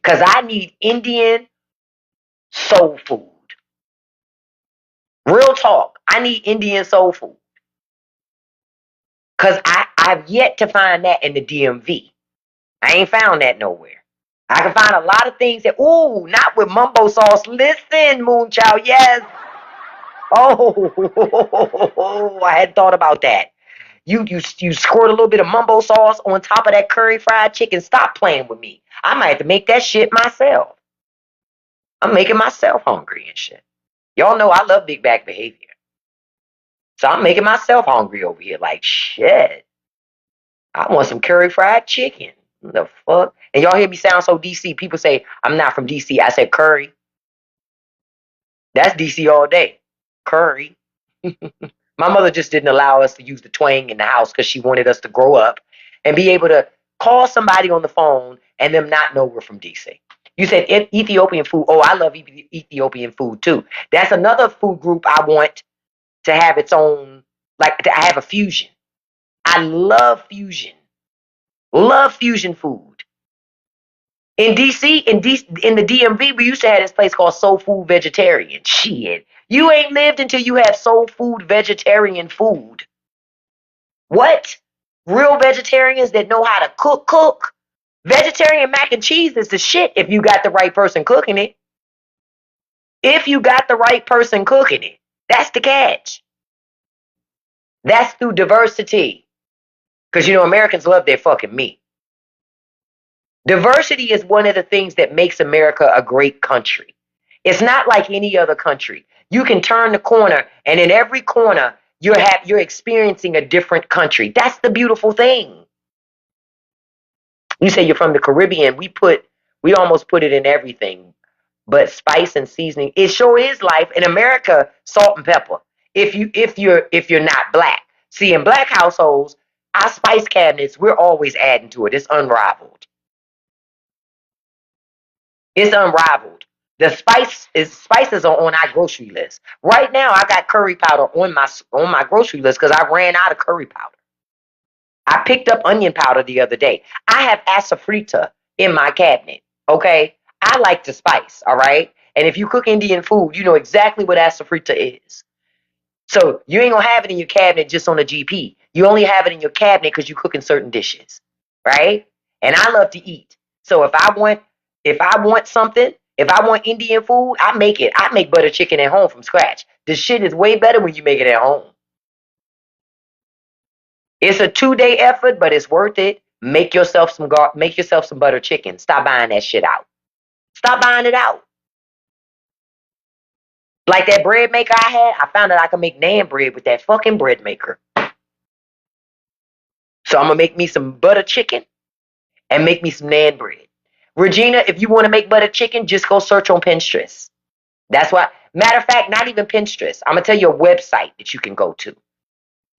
S1: because I need Indian soul food. Real talk. I need Indian soul food because I've yet to find that in the DMV. I ain't found that nowhere. I can find a lot of things that, ooh, not with mumbo sauce. Listen, Moonchild, yes. Oh, I hadn't thought about that. You squirt a little bit of mumbo sauce on top of that curry fried chicken. Stop playing with me. I might have to make that shit myself. I'm making myself hungry and shit. Y'all know I love big back behavior. So I'm making myself hungry over here. Like, shit. I want some curry fried chicken. What the fuck? And y'all hear me sound so DC. People say I'm not from DC. I said curry. That's DC all day. Curry. My mother just didn't allow us to use the twang in the house because she wanted us to grow up and be able to call somebody on the phone and them not know we're from DC. You said Ethiopian food. Oh, I love Ethiopian food too. That's another food group I want to have its own, like to have a fusion. I love fusion. Love fusion food. In DC, in the DMV, we used to have this place called Soul Food Vegetarian. Shit. You ain't lived until you have soul food vegetarian food. What? Real vegetarians that know how to cook. Vegetarian mac and cheese is the shit if you got the right person cooking it. If you got the right person cooking it. That's the catch. That's through diversity. Because you know, Americans love their fucking meat. Diversity is one of the things that makes America a great country. It's not like any other country. You can turn the corner, and in every corner, you're experiencing a different country. That's the beautiful thing. You say you're from the Caribbean. We almost put it in everything, but spice and seasoning. It sure is life in America. Salt and pepper. If you're not black. See, in black households, our spice cabinets, we're always adding to it. It's unrivaled. It's unrivaled. The spices are on our grocery list. Right now, I got curry powder on my grocery list because I ran out of curry powder. I picked up onion powder the other day. I have asafrita in my cabinet. Okay, I like to spice. All right, and if you cook Indian food, you know exactly what asafrita is. So you ain't gonna have it in your cabinet just on a GP. You only have it in your cabinet because you cook in certain dishes, right? And I love to eat. So if I want something, if I want Indian food, I make it. I make butter chicken at home from scratch. The shit is way better when you make it at home. It's a 2-day effort, but it's worth it. Make yourself some butter chicken. Stop buying that shit out. Stop buying it out. Like that bread maker I had, I found out I can make naan bread with that fucking bread maker. So I'm gonna make me some butter chicken and make me some naan bread. Regina, if you want to make butter chicken, just go search on Pinterest. That's why. Matter of fact, not even Pinterest. I'm going to tell you a website that you can go to.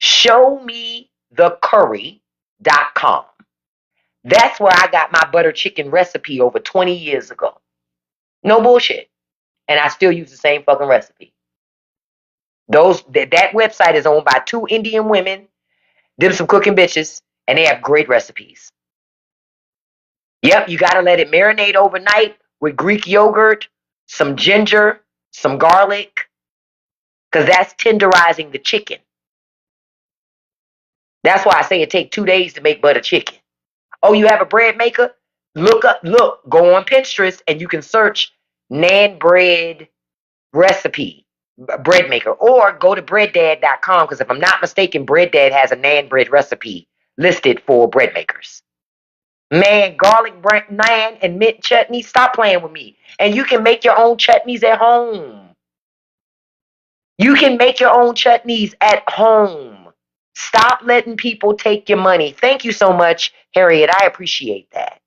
S1: ShowMeTheCurry.com. That's where I got my butter chicken recipe over 20 years ago. No bullshit. And I still use the same fucking recipe. That website is owned by two Indian women, them some cooking bitches, and they have great recipes. Yep, you gotta let it marinate overnight with Greek yogurt, some ginger, some garlic, because that's tenderizing the chicken. That's why I say it takes 2 days to make butter chicken. Oh, you have a bread maker? Go on Pinterest and you can search naan bread recipe, bread maker, or go to breaddad.com, because if I'm not mistaken, Bread Dad has a naan bread recipe listed for bread makers. Man, garlic naan and mint chutney, stop playing with me. And you can make your own chutneys at home. You can make your own chutneys at home. Stop letting people take your money. Thank you so much, Harriet. I appreciate that.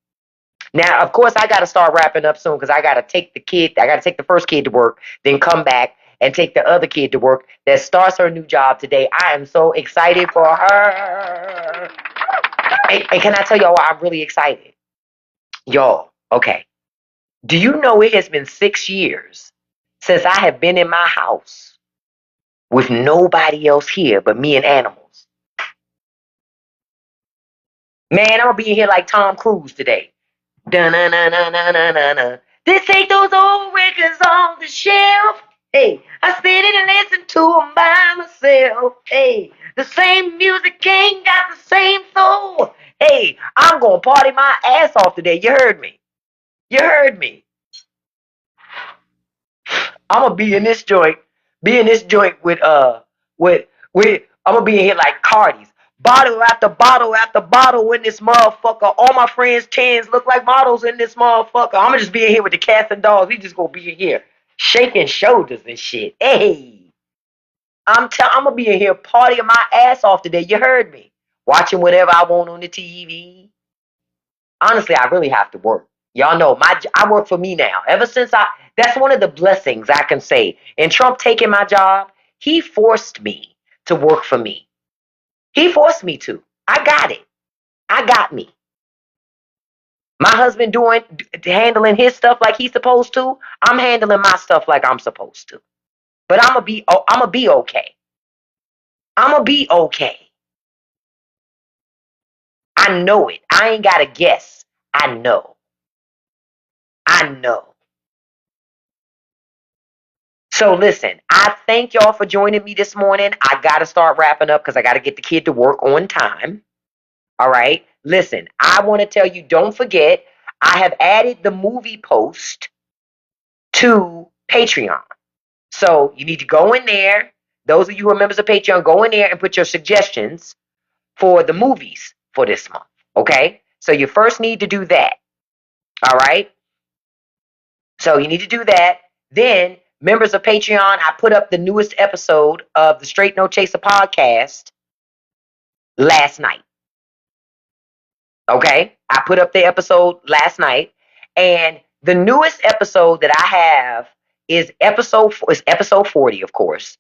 S1: Now, of course, I got to start wrapping up soon because I got to take the first kid to work, then come back and take the other kid to work that starts her new job today. I am so excited for her. And can I tell y'all why I'm really excited? Y'all, okay. Do you know it has been 6 years since I have been in my house with nobody else here but me and animals? Man, I'm going to be in here like Tom Cruise today. Dun-na-na-na-na-na-na. This ain't those old records on the shelf. Hey, I sit and listen to them by myself. Hey, the same music ain't got the same soul. Hey, I'm going to party my ass off today. You heard me. You heard me. I'm going to be in this joint with I'm going to be in here like Cardi's. Bottle after bottle after bottle in this motherfucker. All my friends' tens look like models in this motherfucker. I'm gonna just be in here with the cats and dogs. We just gonna be in here shaking shoulders and shit. Hey, I'm gonna be in here partying my ass off today. You heard me. Watching whatever I want on the TV. Honestly, I really have to work. Y'all know I work for me now. That's one of the blessings I can say. And Trump taking my job, he forced me to work for me. He forced me to. I got it. I got me. My husband handling his stuff like he's supposed to. I'm handling my stuff like I'm supposed to. But I'm gonna be okay. I'm gonna be okay. I know it. I ain't gotta guess. I know. I know. So listen, I thank y'all for joining me this morning. I gotta start wrapping up because I gotta get the kid to work on time. All right. Listen, I want to tell you, don't forget, I have added the movie post to Patreon. So you need to go in there. Those of you who are members of Patreon, go in there and put your suggestions for the movies for this month. Okay? So you first need to do that. All right? So you need to do that. Then, members of Patreon, I put up the newest episode of the Straight No Chaser podcast last night. Okay? I put up the episode last night. And the newest episode that I have is episode 40, of course.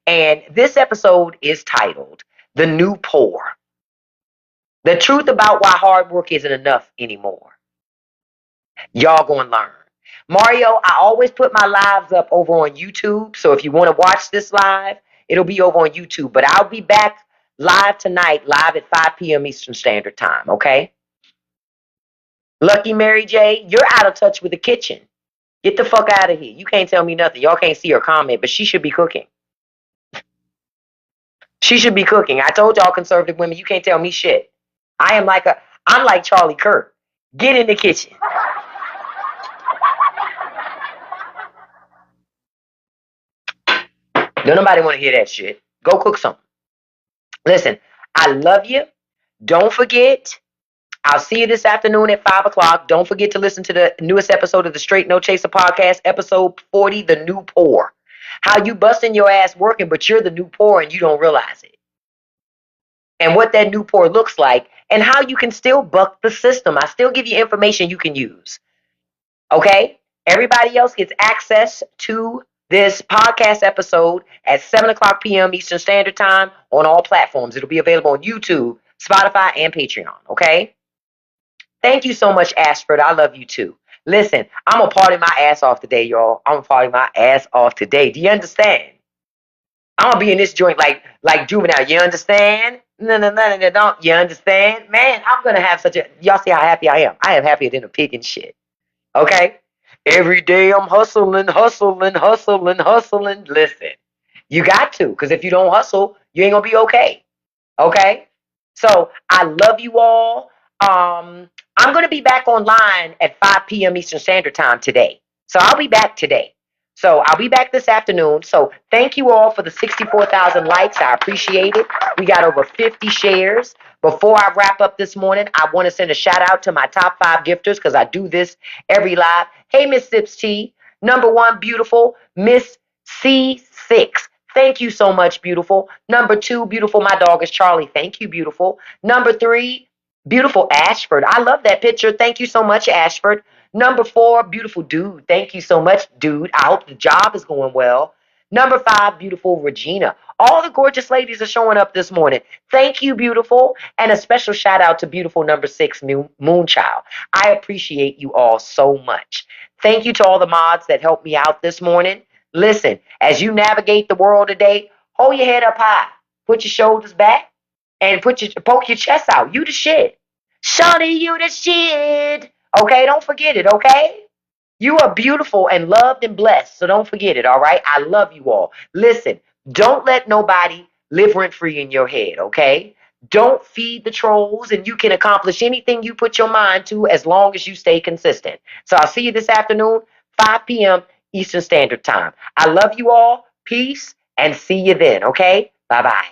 S1: And this episode is titled The New Poor. The truth about why hard work isn't enough anymore. Y'all gonna learn. Mario, I always put my lives up over on YouTube. So if you want to watch this live, it'll be over on YouTube. But I'll be back live tonight, live at 5 p.m. Eastern Standard Time, okay? Lucky Mary J, you're out of touch with the kitchen. Get the fuck out of here. You can't tell me nothing. Y'all can't see her comment, but she should be cooking. She should be cooking. I told y'all conservative women, you can't tell me shit. I'm like Charlie Kirk. Get in the kitchen. Don't nobody want to hear that shit. Go cook something. Listen, I love you. Don't forget, I'll see you this afternoon at 5 o'clock. Don't forget to listen to the newest episode of the Straight No Chaser podcast, episode 40, The New Poor. How you busting your ass working, but you're the new poor and you don't realize it. And what that new poor looks like and how you can still buck the system. I still give you information you can use. Okay? Everybody else gets access to this podcast episode at 7 o'clock p.m. Eastern Standard Time on all platforms. It'll be available on YouTube, Spotify, and Patreon. Okay? Thank you so much, Ashford. I love you too. Listen, I'm gonna party my ass off today, y'all. I'm gonna party my ass off today. Do you understand? I'm gonna be in this joint like juvenile. You understand? No, no, no, no, no, don't. You understand? Man, I'm gonna have such a y'all see how happy I am. I am happier than a pig and shit. Okay? Every day I'm hustling, hustling, hustling, hustling. Listen, you got to, because if you don't hustle, you ain't gonna be okay. Okay? So I love you all. I'm gonna be back online at 5 p.m. Eastern Standard Time today. So I'll be back today. So I'll be back this afternoon. So thank you all for the 64,000 likes. I appreciate it. We got over 50 shares. Before I wrap up this morning, I want to send a shout out to my top 5 gifters because I do this every live. Hey, Miss Sips T. Number 1, beautiful, Miss C6. Thank you so much, beautiful. Number 2, beautiful, my dog is Charlie. Thank you, beautiful. Number 3, beautiful Ashford. I love that picture. Thank you so much, Ashford. Number 4, beautiful dude. Thank you so much, dude. I hope the job is going well. Number 5, beautiful Regina. All the gorgeous ladies are showing up this morning. Thank you, beautiful. And a special shout out to beautiful number 6, Moonchild. I appreciate you all so much. Thank you to all the mods that helped me out this morning. Listen, as you navigate the world today, hold your head up high, put your shoulders back, and poke your chest out. You the shit. Shawty, you the shit. Okay, don't forget it, okay? You are beautiful and loved and blessed, so don't forget it, all right? I love you all. Listen, don't let nobody live rent free in your head, okay? Don't feed the trolls, and you can accomplish anything you put your mind to as long as you stay consistent. So I'll see you this afternoon, 5 p.m. Eastern Standard Time. I love you all. Peace, and see you then, okay? Bye bye.